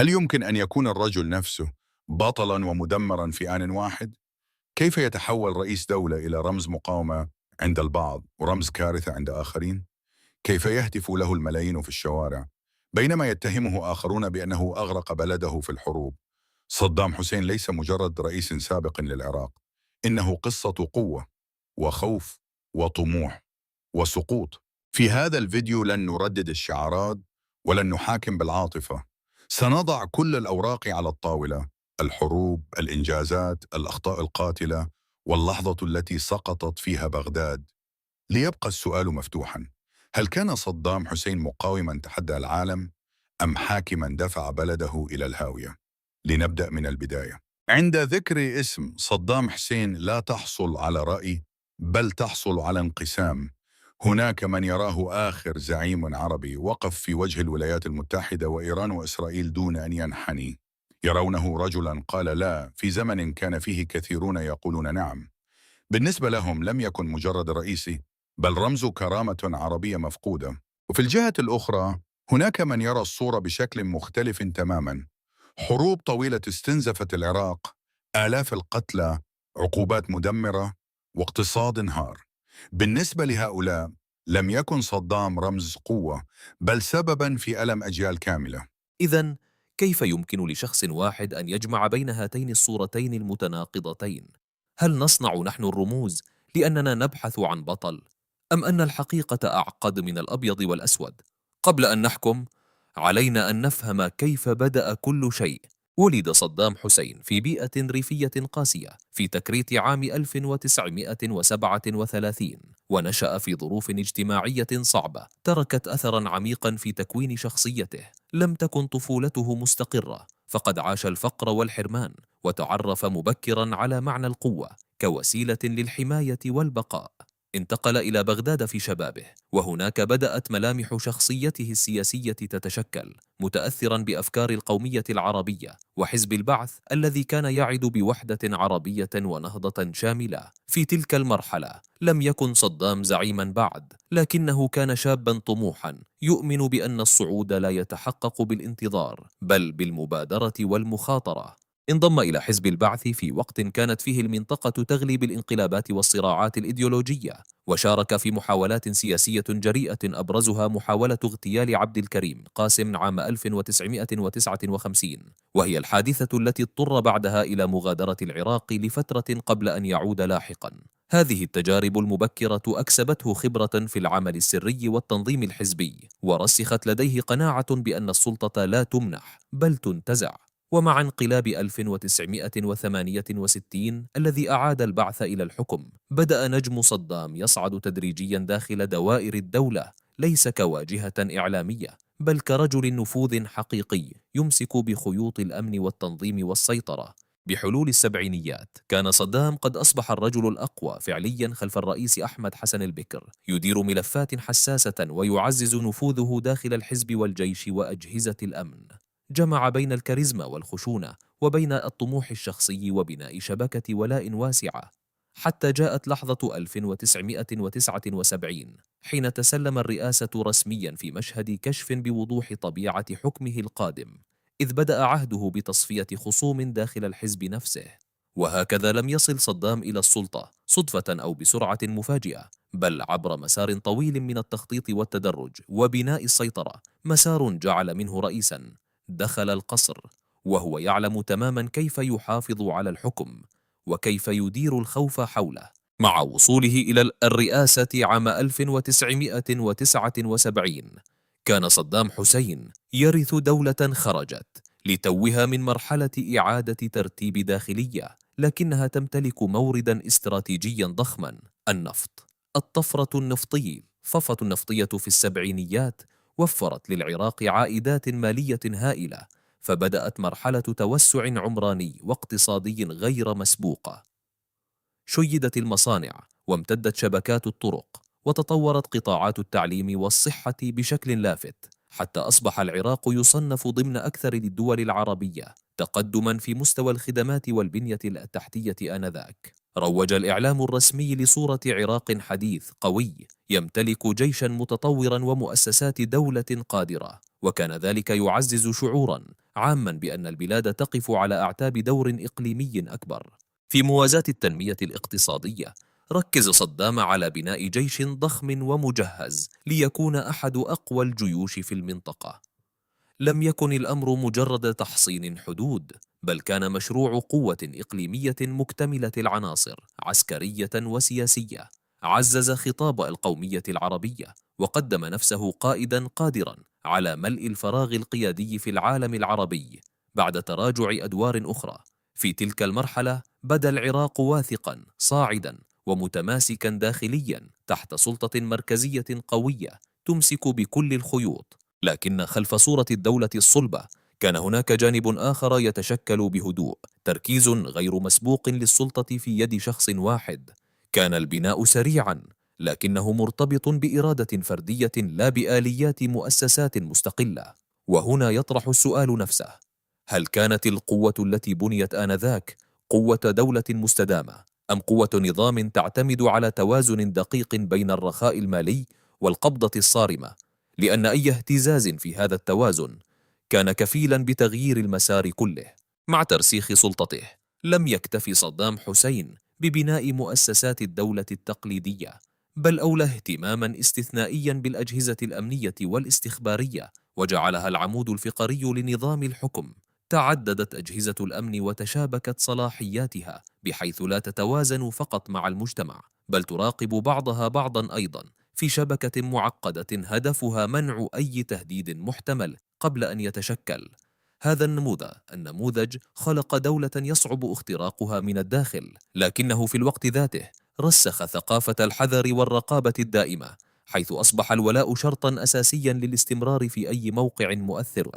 هل يمكن أن يكون الرجل نفسه بطلاً ومدمراً في آن واحد؟ كيف يتحول رئيس دولة إلى رمز مقاومة عند البعض ورمز كارثة عند آخرين؟ كيف يهتف له الملايين في الشوارع بينما يتهمه آخرون بأنه أغرق بلده في الحروب؟ صدام حسين ليس مجرد رئيس سابق للعراق، إنه قصة قوة وخوف وطموح وسقوط. في هذا الفيديو لن نردد الشعارات ولن نحاكم بالعاطفة، سنضع كل الأوراق على الطاولة: الحروب، الإنجازات، الأخطاء القاتلة، واللحظة التي سقطت فيها بغداد. ليبقى السؤال مفتوحا: هل كان صدام حسين مقاوما تحدى العالم أم حاكما دفع بلده إلى الهاوية؟ لنبدأ من البداية. عند ذكر اسم صدام حسين لا تحصل على رأي، بل تحصل على انقسام. هناك من يراه آخر زعيم عربي وقف في وجه الولايات المتحدة وإيران وإسرائيل دون أن ينحني. يرونه رجلا قال لا في زمن كان فيه كثيرون يقولون نعم. بالنسبة لهم لم يكن مجرد رئيس، بل رمز كرامة عربية مفقودة. وفي الجهة الأخرى هناك من يرى الصورة بشكل مختلف تماما: حروب طويلة استنزفت العراق، آلاف القتلى، عقوبات مدمرة، واقتصاد انهار. بالنسبة لهؤلاء لم يكن صدام رمز قوة، بل سببا في ألم أجيال كاملة. إذن كيف يمكن لشخص واحد أن يجمع بين هاتين الصورتين المتناقضتين؟ هل نصنع نحن الرموز لأننا نبحث عن بطل؟ أم أن الحقيقة أعقد من الأبيض والأسود؟ قبل أن نحكم، علينا أن نفهم كيف بدأ كل شيء. ولد صدام حسين في بيئة ريفية قاسية في تكريت عام 1937، ونشأ في ظروف اجتماعية صعبة تركت أثرا عميقا في تكوين شخصيته. لم تكن طفولته مستقرة، فقد عاش الفقر والحرمان، وتعرف مبكرا على معنى القوة كوسيلة للحماية والبقاء. انتقل إلى بغداد في شبابه، وهناك بدأت ملامح شخصيته السياسية تتشكل، متأثرا بأفكار القومية العربية وحزب البعث الذي كان يعد بوحدة عربية ونهضة شاملة. في تلك المرحلة لم يكن صدام زعيما بعد، لكنه كان شابا طموحا يؤمن بأن الصعود لا يتحقق بالانتظار بل بالمبادرة والمخاطرة. انضم إلى حزب البعث في وقت كانت فيه المنطقة تغلي بالانقلابات والصراعات الإيديولوجية، وشارك في محاولات سياسية جريئة أبرزها محاولة اغتيال عبد الكريم قاسم عام 1959، وهي الحادثة التي اضطر بعدها إلى مغادرة العراق لفترة قبل أن يعود لاحقا. هذه التجارب المبكرة أكسبته خبرة في العمل السري والتنظيم الحزبي، ورسخت لديه قناعة بأن السلطة لا تمنح بل تنتزع. ومع انقلاب 1968 الذي أعاد البعث إلى الحكم، بدأ نجم صدام يصعد تدريجيا داخل دوائر الدولة، ليس كواجهة إعلامية بل كرجل نفوذ حقيقي يمسك بخيوط الأمن والتنظيم والسيطرة. بحلول السبعينيات كان صدام قد أصبح الرجل الأقوى فعليا خلف الرئيس أحمد حسن البكر، يدير ملفات حساسة ويعزز نفوذه داخل الحزب والجيش وأجهزة الأمن. جمع بين الكاريزما والخشونة وبين الطموح الشخصي وبناء شبكة ولاء واسعة، حتى جاءت لحظة 1979 حين تسلم الرئاسة رسميا في مشهد كشف بوضوح طبيعة حكمه القادم، إذ بدأ عهده بتصفية خصوم داخل الحزب نفسه. وهكذا لم يصل صدام إلى السلطة صدفة أو بسرعة مفاجئة، بل عبر مسار طويل من التخطيط والتدرج وبناء السيطرة، مسار جعل منه رئيسا دخل القصر وهو يعلم تماما كيف يحافظ على الحكم وكيف يدير الخوف حوله. مع وصوله إلى الرئاسة عام 1979 كان صدام حسين يرث دولة خرجت لتوها من مرحلة إعادة ترتيب داخلية، لكنها تمتلك موردا استراتيجيا ضخما: النفط. الطفرة النفطية في السبعينيات وفرت للعراق عائدات مالية هائلة، فبدأت مرحلة توسع عمراني واقتصادي غير مسبوقة. شيدت المصانع وامتدت شبكات الطرق، وتطورت قطاعات التعليم والصحة بشكل لافت، حتى أصبح العراق يصنف ضمن أكثر الدول العربية تقدما في مستوى الخدمات والبنية التحتية آنذاك. روج الإعلام الرسمي لصورة عراق حديث قوي يمتلك جيشا متطورا ومؤسسات دولة قادرة، وكان ذلك يعزز شعورا عاما بأن البلاد تقف على أعتاب دور إقليمي أكبر. في موازاة التنمية الاقتصادية، ركز صدام على بناء جيش ضخم ومجهز ليكون أحد أقوى الجيوش في المنطقة. لم يكن الأمر مجرد تحصين حدود، بل كان مشروع قوة إقليمية مكتملة العناصر، عسكرية وسياسية. عزز خطاب القومية العربية، وقدم نفسه قائدا قادرا على ملء الفراغ القيادي في العالم العربي بعد تراجع أدوار أخرى. في تلك المرحلة بدا العراق واثقا، صاعدا ومتماسكا داخليا تحت سلطة مركزية قوية تمسك بكل الخيوط. لكن خلف صورة الدولة الصلبة كان هناك جانب آخر يتشكل بهدوء، تركيز غير مسبوق للسلطة في يد شخص واحد. كان البناء سريعا، لكنه مرتبط بإرادة فردية لا بآليات مؤسسات مستقلة. وهنا يطرح السؤال نفسه: هل كانت القوة التي بنيت آنذاك قوة دولة مستدامة، أم قوة نظام تعتمد على توازن دقيق بين الرخاء المالي والقبضة الصارمة؟ لأن أي اهتزاز في هذا التوازن كان كفيلا بتغيير المسار كله. مع ترسيخ سلطته، لم يكتف صدام حسين ببناء مؤسسات الدولة التقليدية، بل أولى اهتماما استثنائيا بالأجهزة الأمنية والاستخبارية، وجعلها العمود الفقري لنظام الحكم. تعددت أجهزة الأمن وتشابكت صلاحياتها، بحيث لا تتوازن فقط مع المجتمع، بل تراقب بعضها بعضا أيضا في شبكة معقدة هدفها منع أي تهديد محتمل قبل أن يتشكل. هذا النموذج خلق دولة يصعب اختراقها من الداخل، لكنه في الوقت ذاته رسخ ثقافة الحذر والرقابة الدائمة، حيث أصبح الولاء شرطا أساسيا للاستمرار في أي موقع مؤثر.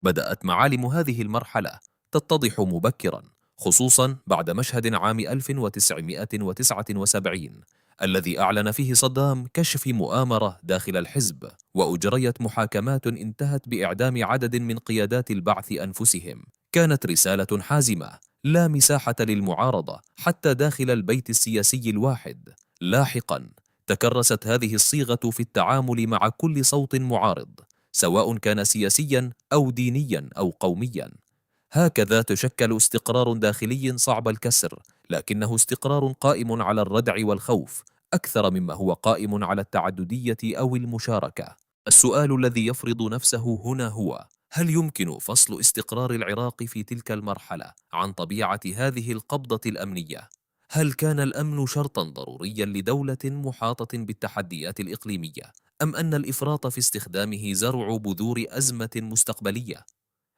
بدأت معالم هذه المرحلة تتضح مبكرا، خصوصا بعد مشهد عام 1979 الذي أعلن فيه صدام كشف مؤامرة داخل الحزب، وأجريت محاكمات انتهت بإعدام عدد من قيادات البعث أنفسهم. كانت رسالة حازمة: لا مساحة للمعارضة حتى داخل البيت السياسي الواحد. لاحقا تكرست هذه الصيغة في التعامل مع كل صوت معارض، سواء كان سياسيا أو دينيا أو قوميا. هكذا تشكل استقرار داخلي صعب الكسر، لكنه استقرار قائم على الردع والخوف أكثر مما هو قائم على التعددية أو المشاركة. السؤال الذي يفرض نفسه هنا هو: هل يمكن فصل استقرار العراق في تلك المرحلة عن طبيعة هذه القبضة الأمنية؟ هل كان الأمن شرطا ضروريا لدولة محاطة بالتحديات الإقليمية، أم أن الإفراط في استخدامه زرع بذور أزمة مستقبلية؟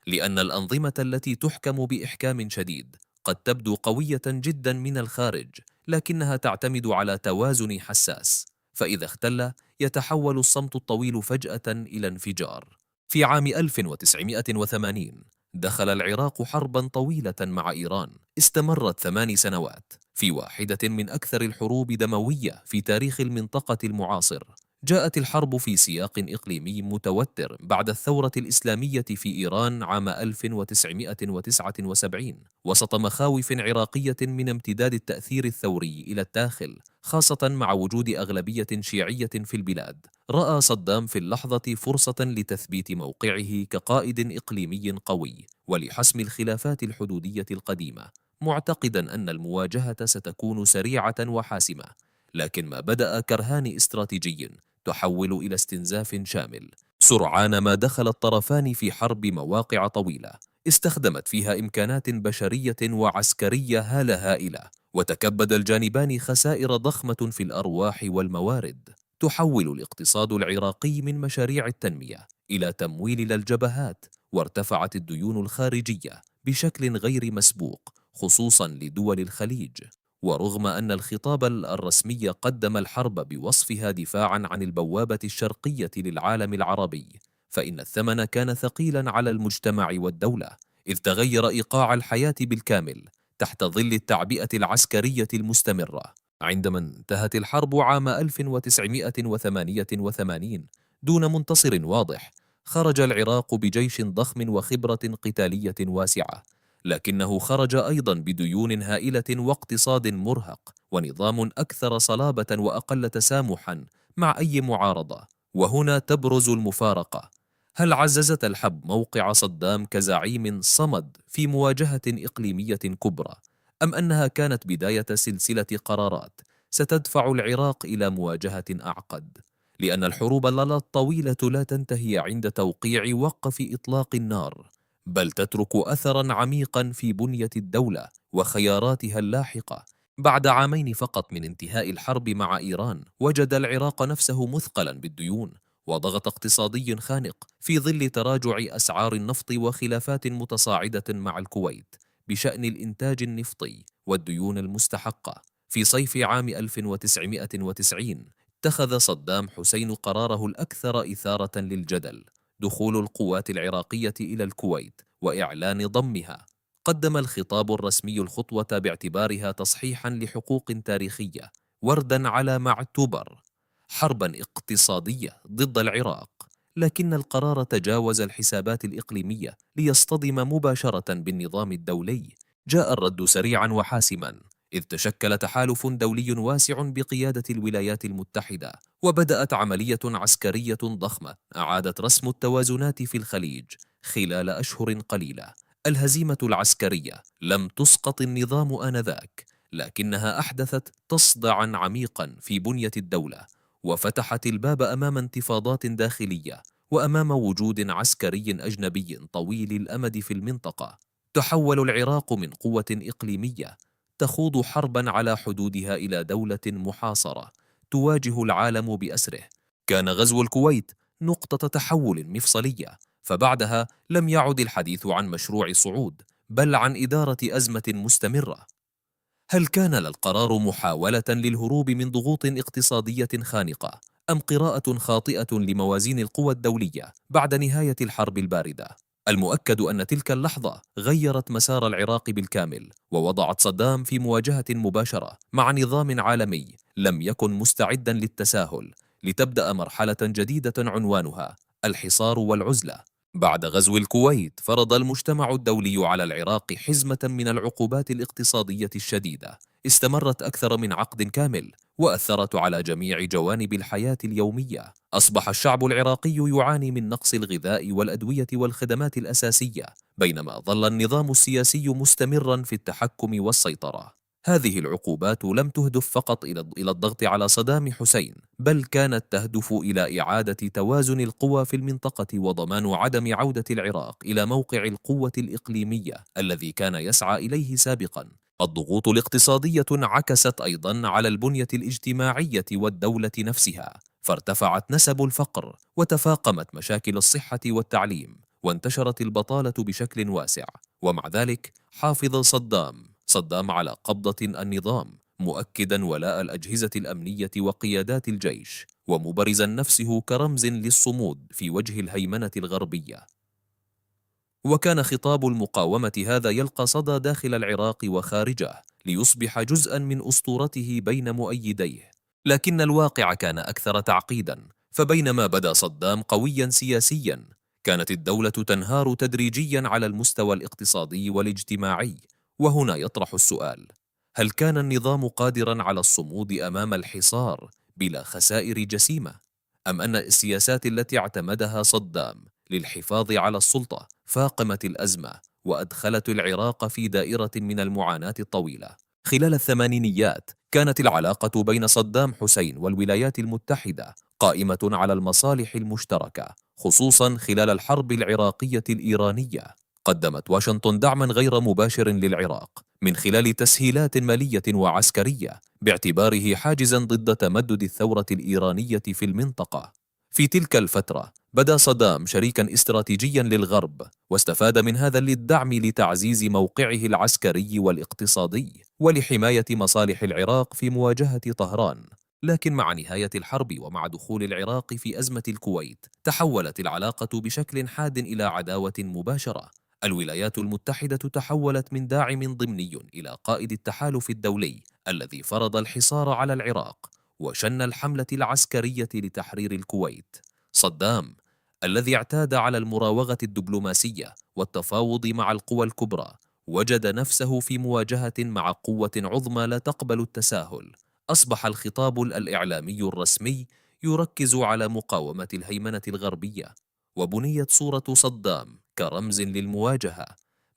لأن الأنظمة التي تحكم بإحكام شديد قد تبدو قوية جدا من الخارج، لكنها تعتمد على توازن حساس، فإذا اختل يتحول الصمت الطويل فجأة إلى انفجار. في عام 1980 دخل العراق حربا طويلة مع إيران استمرت 8 سنوات، في واحدة من أكثر الحروب دموية في تاريخ المنطقة المعاصر. جاءت الحرب في سياق إقليمي متوتر بعد الثورة الإسلامية في إيران عام 1979، وسط مخاوف عراقية من امتداد التأثير الثوري إلى الداخل، خاصة مع وجود أغلبية شيعية في البلاد. رأى صدام في اللحظة فرصة لتثبيت موقعه كقائد إقليمي قوي ولحسم الخلافات الحدودية القديمة، معتقدا أن المواجهة ستكون سريعة وحاسمة. لكن ما بدأ كرهان استراتيجي تحول إلى استنزاف شامل. سرعان ما دخل الطرفان في حرب مواقع طويلة استخدمت فيها إمكانات بشرية وعسكرية هائلة، وتكبد الجانبان خسائر ضخمة في الأرواح والموارد. تحول الاقتصاد العراقي من مشاريع التنمية إلى تمويل للجبهات، وارتفعت الديون الخارجية بشكل غير مسبوق، خصوصا لدول الخليج. ورغم أن الخطاب الرسمي قدم الحرب بوصفها دفاعا عن البوابة الشرقية للعالم العربي، فإن الثمن كان ثقيلا على المجتمع والدولة، إذ تغير إيقاع الحياة بالكامل تحت ظل التعبئة العسكرية المستمرة. عندما انتهت الحرب عام 1988 دون منتصر واضح، خرج العراق بجيش ضخم وخبرة قتالية واسعة، لكنه خرج أيضا بديون هائلة واقتصاد مرهق ونظام أكثر صلابة وأقل تسامحا مع أي معارضة. وهنا تبرز المفارقة: هل عززت الحرب موقع صدام كزعيم صمد في مواجهة إقليمية كبرى، أم أنها كانت بداية سلسلة قرارات ستدفع العراق إلى مواجهة أعقد؟ لأن الحروب الطويلة لا تنتهي عند توقيع وقف إطلاق النار، بل تترك أثرا عميقا في بنية الدولة وخياراتها اللاحقة. بعد عامين فقط من انتهاء الحرب مع إيران، وجد العراق نفسه مثقلا بالديون وضغط اقتصادي خانق في ظل تراجع أسعار النفط وخلافات متصاعدة مع الكويت بشأن الإنتاج النفطي والديون المستحقة. في صيف عام 1990 اتخذ صدام حسين قراره الأكثر إثارة للجدل: دخول القوات العراقية إلى الكويت وإعلان ضمها. قدم الخطاب الرسمي الخطوة باعتبارها تصحيحا لحقوق تاريخية، وردا على ما اعتبر حربا اقتصادية ضد العراق. لكن القرار تجاوز الحسابات الإقليمية ليصطدم مباشرة بالنظام الدولي. جاء الرد سريعا وحاسما، إذ تشكل تحالف دولي واسع بقيادة الولايات المتحدة، وبدأت عملية عسكرية ضخمة أعادت رسم التوازنات في الخليج خلال أشهر قليلة. الهزيمة العسكرية لم تسقط النظام آنذاك، لكنها أحدثت تصدعا عميقا في بنية الدولة، وفتحت الباب أمام انتفاضات داخلية وأمام وجود عسكري أجنبي طويل الأمد في المنطقة. تحول العراق من قوة إقليمية تخوض حربا على حدودها إلى دولة محاصرة تواجه العالم بأسره. كان غزو الكويت نقطة تحول مفصلية، فبعدها لم يعد الحديث عن مشروع صعود، بل عن إدارة أزمة مستمرة. هل كان القرار محاولة للهروب من ضغوط اقتصادية خانقة، أم قراءة خاطئة لموازين القوى الدولية بعد نهاية الحرب الباردة؟ المؤكد أن تلك اللحظة غيرت مسار العراق بالكامل، ووضعت صدام في مواجهة مباشرة مع نظام عالمي لم يكن مستعدا للتساهل، لتبدأ مرحلة جديدة عنوانها الحصار والعزلة. بعد غزو الكويت، فرض المجتمع الدولي على العراق حزمة من العقوبات الاقتصادية الشديدة استمرت أكثر من عقد كامل، وأثرت على جميع جوانب الحياة اليومية. أصبح الشعب العراقي يعاني من نقص الغذاء والأدوية والخدمات الأساسية، بينما ظل النظام السياسي مستمرا في التحكم والسيطرة. هذه العقوبات لم تهدف فقط إلى الضغط على صدام حسين، بل كانت تهدف إلى إعادة توازن القوى في المنطقة وضمان عدم عودة العراق إلى موقع القوة الإقليمية الذي كان يسعى إليه سابقا. الضغوط الاقتصادية انعكست أيضا على البنية الاجتماعية والدولة نفسها، فارتفعت نسب الفقر وتفاقمت مشاكل الصحة والتعليم، وانتشرت البطالة بشكل واسع. ومع ذلك حافظ صدام على قبضة النظام، مؤكدا ولاء الأجهزة الأمنية وقيادات الجيش، ومبرزا نفسه كرمز للصمود في وجه الهيمنة الغربية. وكان خطاب المقاومة هذا يلقى صدى داخل العراق وخارجه، ليصبح جزءا من أسطورته بين مؤيديه. لكن الواقع كان أكثر تعقيدا، فبينما بدا صدام قويا سياسيا، كانت الدولة تنهار تدريجيا على المستوى الاقتصادي والاجتماعي. وهنا يطرح السؤال: هل كان النظام قادرا على الصمود أمام الحصار بلا خسائر جسيمة؟ أم أن السياسات التي اعتمدها صدام للحفاظ على السلطة فاقمت الأزمة وأدخلت العراق في دائرة من المعاناة الطويلة؟ خلال الثمانينيات كانت العلاقة بين صدام حسين والولايات المتحدة قائمة على المصالح المشتركة، خصوصا خلال الحرب العراقية الإيرانية. قدمت واشنطن دعما غير مباشر للعراق من خلال تسهيلات مالية وعسكرية، باعتباره حاجزا ضد تمدد الثورة الإيرانية في المنطقة. في تلك الفترة بدا صدام شريكا استراتيجيا للغرب، واستفاد من هذا للدعم لتعزيز موقعه العسكري والاقتصادي ولحماية مصالح العراق في مواجهة طهران. لكن مع نهاية الحرب ومع دخول العراق في أزمة الكويت، تحولت العلاقة بشكل حاد إلى عداوة مباشرة. الولايات المتحدة تحولت من داعم ضمني إلى قائد التحالف الدولي الذي فرض الحصار على العراق وشن الحملة العسكرية لتحرير الكويت. صدام الذي اعتاد على المراوغة الدبلوماسية والتفاوض مع القوى الكبرى، وجد نفسه في مواجهة مع قوة عظمى لا تقبل التساهل. أصبح الخطاب الإعلامي الرسمي يركز على مقاومة الهيمنة الغربية وبنيت صورة صدام كرمز للمواجهة،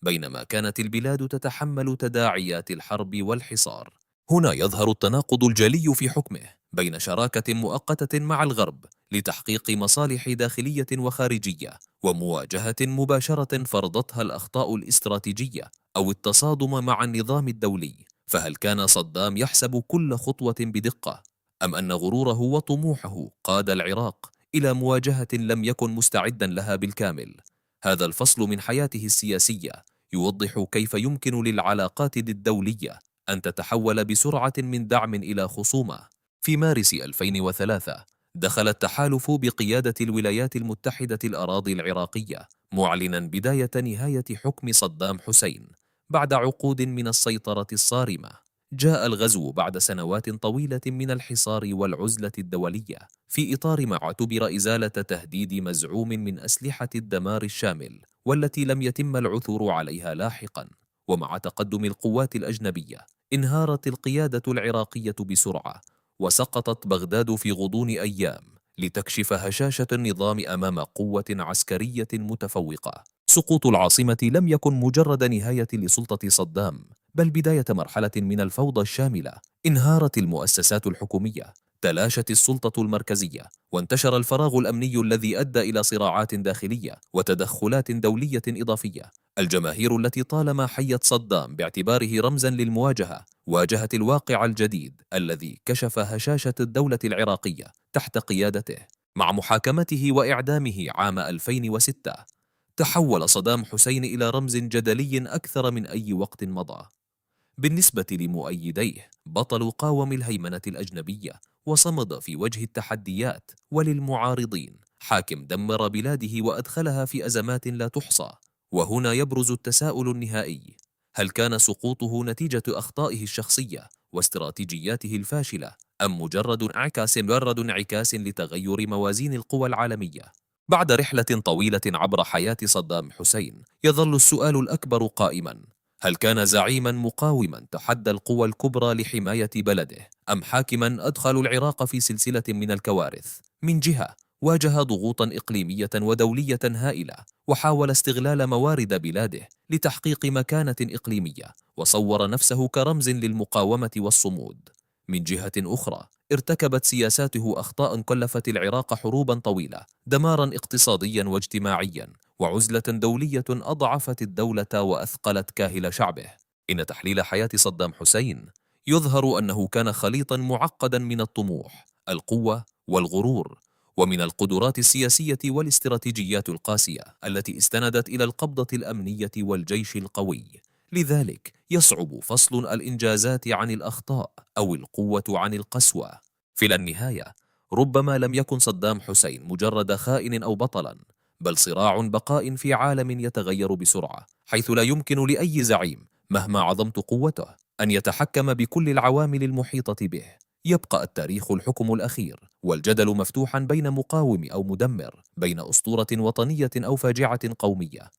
بينما كانت البلاد تتحمل تداعيات الحرب والحصار. هنا يظهر التناقض الجلي في حكمه بين شراكة مؤقتة مع الغرب لتحقيق مصالح داخلية وخارجية، ومواجهة مباشرة فرضتها الأخطاء الاستراتيجية أو التصادم مع النظام الدولي. فهل كان صدام يحسب كل خطوة بدقة، أم أن غروره وطموحه قاد العراق إلى مواجهة لم يكن مستعدا لها بالكامل؟ هذا الفصل من حياته السياسية يوضح كيف يمكن للعلاقات الدولية أن تتحول بسرعة من دعم إلى خصومة. في مارس 2003 دخل التحالف بقيادة الولايات المتحدة الأراضي العراقية، معلنا بداية نهاية حكم صدام حسين بعد عقود من السيطرة الصارمة. جاء الغزو بعد سنوات طويلة من الحصار والعزلة الدولية، في إطار ما اعتبر إزالة تهديد مزعوم من أسلحة الدمار الشامل، والتي لم يتم العثور عليها لاحقا. ومع تقدم القوات الأجنبية انهارت القيادة العراقية بسرعة، وسقطت بغداد في غضون أيام لتكشف هشاشة النظام أمام قوة عسكرية متفوقة. سقوط العاصمة لم يكن مجرد نهاية لسلطة صدام، بل بداية مرحلة من الفوضى الشاملة. انهارت المؤسسات الحكومية، تلاشت السلطة المركزية، وانتشر الفراغ الأمني الذي أدى إلى صراعات داخلية وتدخلات دولية إضافية. الجماهير التي طالما حيت صدام باعتباره رمزا للمواجهة واجهت الواقع الجديد الذي كشف هشاشة الدولة العراقية تحت قيادته. مع محاكمته وإعدامه عام 2006 تحول صدام حسين إلى رمز جدلي أكثر من أي وقت مضى. بالنسبة لمؤيديه، بطل قاوم الهيمنة الأجنبية وصمد في وجه التحديات، وللمعارضين حاكم دمر بلاده وأدخلها في أزمات لا تحصى. وهنا يبرز التساؤل النهائي: هل كان سقوطه نتيجة أخطائه الشخصية واستراتيجياته الفاشلة، أم مجرد انعكاس لتغير موازين القوى العالمية؟ بعد رحلة طويلة عبر حياة صدام حسين، يظل السؤال الأكبر قائما: هل كان زعيما مقاوما تحدى القوى الكبرى لحماية بلده، أم حاكما أدخل العراق في سلسلة من الكوارث؟ من جهة واجه ضغوطا إقليمية ودولية هائلة، وحاول استغلال موارد بلاده لتحقيق مكانة إقليمية، وصور نفسه كرمز للمقاومة والصمود. من جهة أخرى ارتكبت سياساته أخطاء كلفت العراق حروبا طويلة، دمارا اقتصاديا واجتماعيا، وعزلة دولية أضعفت الدولة وأثقلت كاهل شعبه. إن تحليل حياة صدام حسين يظهر أنه كان خليطا معقدا من الطموح، القوة، والغرور، ومن القدرات السياسية والاستراتيجيات القاسية التي استندت إلى القبضة الأمنية والجيش القوي. لذلك يصعب فصل الإنجازات عن الأخطاء أو القوة عن القسوة. في النهاية، ربما لم يكن صدام حسين مجرد خائن أو بطلا، بل صراع بقاء في عالم يتغير بسرعة، حيث لا يمكن لأي زعيم مهما عظمت قوته أن يتحكم بكل العوامل المحيطة به. يبقى التاريخ الحكم الأخير، والجدل مفتوحا بين مقاوم أو مدمر، بين أسطورة وطنية أو فاجعة قومية.